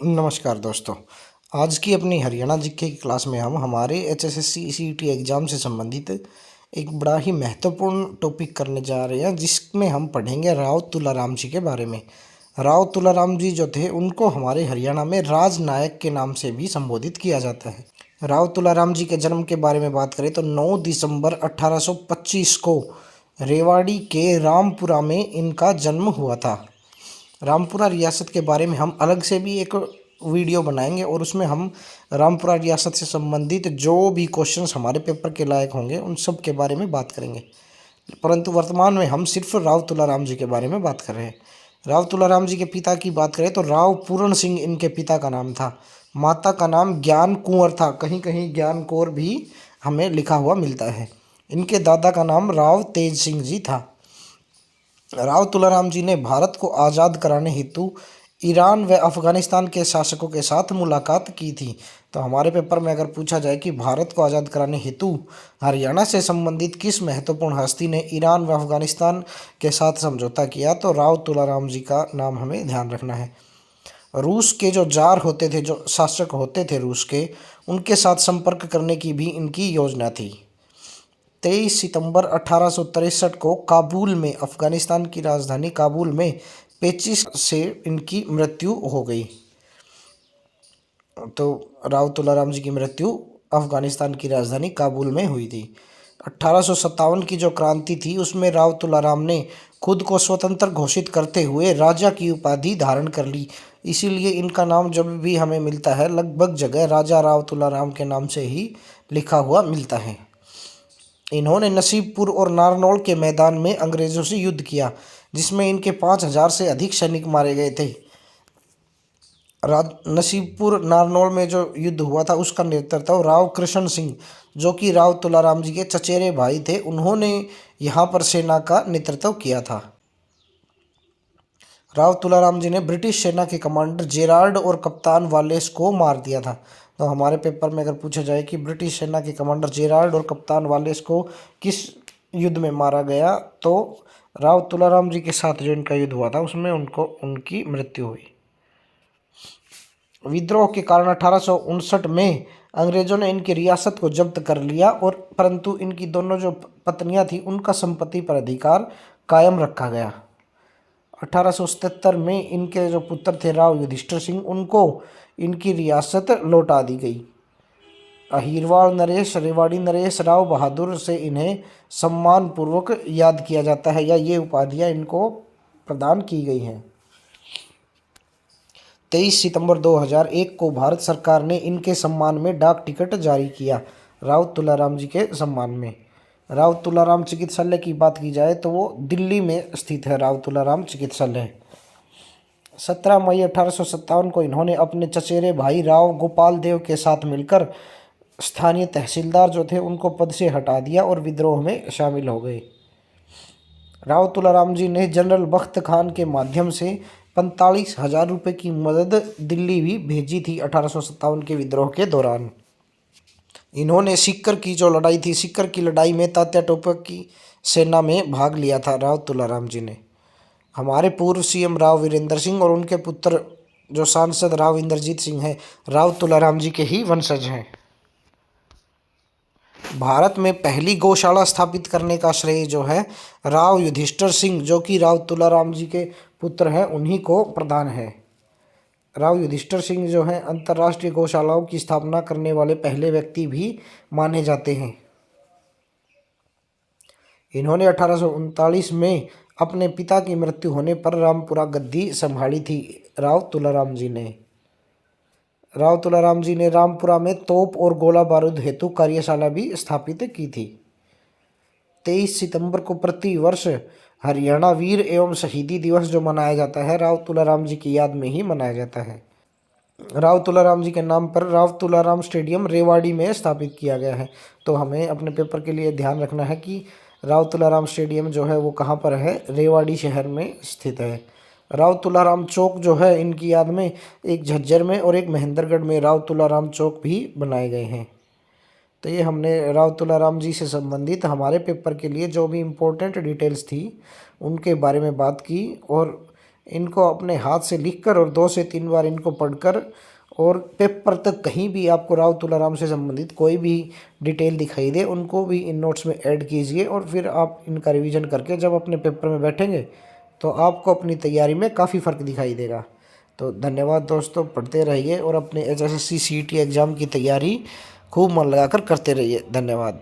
नमस्कार दोस्तों। आज की अपनी हरियाणा जीके की क्लास में हम हमारे एचएसएससी सीईटी एग्ज़ाम से संबंधित एक बड़ा ही महत्वपूर्ण टॉपिक करने जा रहे हैं, जिसमें हम पढ़ेंगे राव तुलाराम जी के बारे में। राव तुलाराम जी जो थे उनको हमारे हरियाणा में राजनायक के नाम से भी संबोधित किया जाता है। राव तुलाराम जी के जन्म के बारे में बात करें तो 9 दिसंबर 1825 को रेवाड़ी के रामपुरा में इनका जन्म हुआ था। रामपुरा रियासत के बारे में हम अलग से भी एक वीडियो बनाएंगे और उसमें हम रामपुरा रियासत से संबंधित जो भी क्वेश्चंस हमारे पेपर के लायक होंगे उन सब के बारे में बात करेंगे। परंतु वर्तमान में हम सिर्फ राव तुलाराम जी के बारे में बात कर रहे हैं। राव तुलाराम जी के पिता की बात करें तो राव पूर्ण सिंह इनके पिता का नाम था। माता का नाम ज्ञान कुंवर था, कहीं कहीं ज्ञान कौर भी हमें लिखा हुआ मिलता है। इनके दादा का नाम राव तेज सिंह जी था। राव तुलाराम जी ने भारत को आज़ाद कराने हेतु ईरान व अफ़गानिस्तान के शासकों के साथ मुलाकात की थी। तो हमारे पेपर में अगर पूछा जाए कि भारत को आज़ाद कराने हेतु हरियाणा से संबंधित किस महत्वपूर्ण हस्ती ने ईरान व अफ़गानिस्तान के साथ समझौता किया, तो राव तुलाराम जी का नाम हमें ध्यान रखना है। रूस के जो जार होते थे, जो शासक होते थे रूस के, उनके साथ संपर्क करने की भी इनकी योजना थी। 23 सितंबर 1863 को काबुल में, अफ़गानिस्तान की राजधानी काबुल में पेचिश से इनकी मृत्यु हो गई। तो राव तुलाराम जी की मृत्यु अफ़गानिस्तान की राजधानी काबुल में हुई थी। 1857 की जो क्रांति थी उसमें राव तुलाराम ने खुद को स्वतंत्र घोषित करते हुए राजा की उपाधि धारण कर ली। इसीलिए इनका नाम जब भी हमें मिलता है लगभग जगह राजा राव तुलाराम के नाम से ही लिखा हुआ मिलता है। इन्होंने नसीबपुर और नारनौल के मैदान में अंग्रेज़ों से युद्ध किया, जिसमें इनके 5000 से अधिक सैनिक मारे गए थे। नसीबपुर नारनौल में जो युद्ध हुआ था उसका नेतृत्व राव कृष्ण सिंह, जो कि राव तुलाराम जी के चचेरे भाई थे, उन्होंने यहाँ पर सेना का नेतृत्व किया था। राव तुलाराम जी ने ब्रिटिश सेना के कमांडर जेरार्ड और कप्तान वालेस को मार दिया था। तो हमारे पेपर में अगर पूछा जाए कि ब्रिटिश सेना के कमांडर जेरार्ड और कप्तान वालेस को किस युद्ध में मारा गया, तो राव तुलाराम जी के साथ जो इनका युद्ध हुआ था उसमें उनकी मृत्यु हुई। विद्रोह के कारण 1859 में अंग्रेजों ने इनकी रियासत को जब्त कर लिया, और परंतु इनकी दोनों जो पत्नियां थी उनका संपत्ति पर अधिकार कायम रखा गया। 1877 में इनके जो पुत्र थे राव युधिष्ठिर सिंह, उनको इनकी रियासत लौटा दी गई। अहिरवाड़ नरेश, रेवाड़ी नरेश, राव बहादुर से इन्हें सम्मानपूर्वक याद किया जाता है, या ये उपाधियां इनको प्रदान की गई हैं। 23 सितंबर 2001 को भारत सरकार ने इनके सम्मान में डाक टिकट जारी किया, राव तुलाराम जी के सम्मान में। राव तुलाराम चिकित्सालय की बात की जाए तो वो दिल्ली में स्थित है, राव तुलाराम चिकित्सालय। 17 मई 1857 को इन्होंने अपने चचेरे भाई राव गोपाल देव के साथ मिलकर स्थानीय तहसीलदार जो थे उनको पद से हटा दिया और विद्रोह में शामिल हो गए। राव तुलाराम जी ने जनरल बख्त खान के माध्यम से 45,000 रुपये की मदद दिल्ली भी भेजी थी 1857 के विद्रोह के दौरान। इन्होंने सीकर की जो लड़ाई थी, सीकर की लड़ाई में तात्या टोपे की सेना में भाग लिया था राव तुलाराम जी ने। हमारे पूर्व सीएम राव वीरेंद्र सिंह और उनके पुत्र जो सांसद राव इंद्रजीत सिंह हैं, राव तुलाराम जी के ही वंशज हैं। भारत में पहली गौशाला स्थापित करने का श्रेय जो है राव युधिष्ठिर सिंह, जो कि राव तुलाराम जी के पुत्र हैं, उन्हीं को प्रदान है। राव युधिष्ठिर सिंह जो हैं अंतर्राष्ट्रीय गौशालाओं की स्थापना करने वाले पहले व्यक्ति भी माने जाते हैं। इन्होंने 1839 में अपने पिता की मृत्यु होने पर रामपुरा गद्दी संभाली थी। राव तुलाराम जी ने रामपुरा में तोप और गोला बारूद हेतु कार्यशाला भी स्थापित की थी। 23 सितंबर को प्रतिवर्ष हरियाणा वीर एवं शहीदी दिवस जो मनाया जाता है, राव तुलाराम जी की याद में ही मनाया जाता है। राव तुलाराम जी के नाम पर राव तुलाराम स्टेडियम रेवाड़ी में स्थापित किया गया है। तो हमें अपने पेपर के लिए ध्यान रखना है कि राव तुलाराम स्टेडियम जो है वो कहाँ पर है, रेवाड़ी शहर में स्थित है। राव तुलाराम चौक जो है इनकी याद में एक झज्जर में और एक महेंद्रगढ़ में राव तुलाराम चौक भी बनाए गए हैं। तो ये हमने राव तुलाराम जी से संबंधित हमारे पेपर के लिए जो भी इम्पोर्टेंट डिटेल्स थी उनके बारे में बात की, और इनको अपने हाथ से लिखकर और 2 से 3 बार इनको पढ़कर और पेपर तक कहीं भी आपको राव तुलाराम से संबंधित कोई भी डिटेल दिखाई दे उनको भी इन नोट्स में ऐड कीजिए और फिर आप इनका रिवीजन करके जब अपने पेपर में बैठेंगे तो आपको अपनी तैयारी में काफ़ी फ़र्क दिखाई देगा। तो धन्यवाद दोस्तों, पढ़ते रहिए और अपने HSSC CET एग्ज़ाम की तैयारी खूब मन लगाकर करते रहिए। धन्यवाद।